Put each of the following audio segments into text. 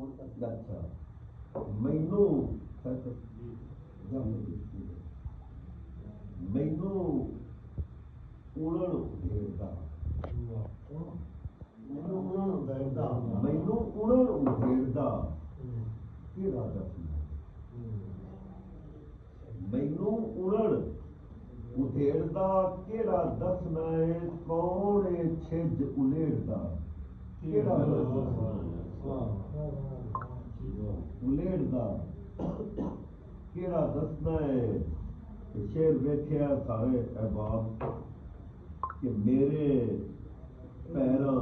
अच्छा मैनू मैनू उड़न उधेड़दा मैनू उड़न उधेड़दा केड़ा दसना मैनू उड़न उधेड़दा केड़ा दसना है कौन है छिज उलेड़दा केड़ा उलेड़दा केड़ा दसना है शेर वेख्या सारे अहबाब कि मेरे पैरां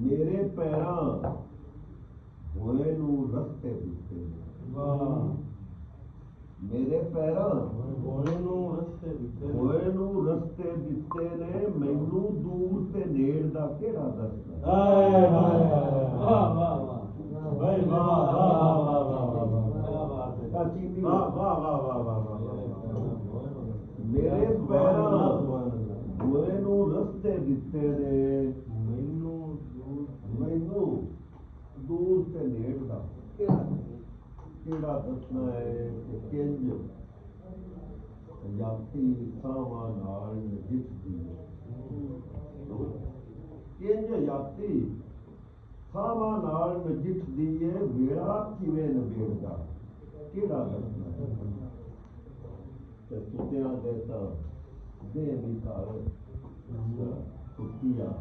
मेरे पैरां होए नू रस्ते दिते मेरे पैरां होए नू रस्ते दिते ने मैनू दूर ते नेड़ दा केड़ा दसदा मेरे पैरां होए नू रस्ते दिते ने मैनू दूर ते नेड़ दा केड़ा दसना है कि किंज याती सावां नाल नजिठदी किंज याती सावां नाल नजिठदी है वेड़ा किवें नबेड़दा केड़ा दसना है ते सुत्तियां दे तां देह भी काले सुत्तियां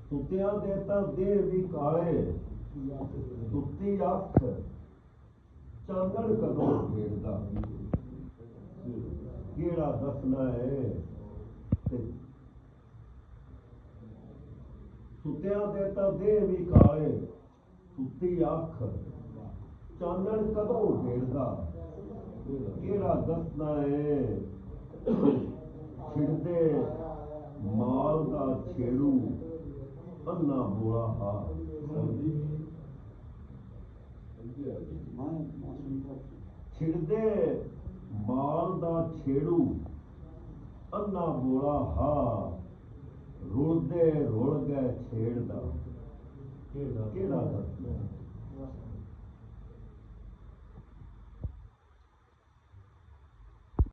सुत्तियां दे तां देह भी काले सुत्ती अख चांदन कदों घेड़दा केड़ा दसना है ते सुत्तियां दे तां देह भी काले सुत्ती अख चांदन कदों घेड़दा केड़ा दसना है छिड़दे माल दा छेड़ू अन्ना बोला हा छिड़दे माल दा छेड़ू अन्ना बोला हा रुलदे रुल गए छेड़दा केड़ा दसना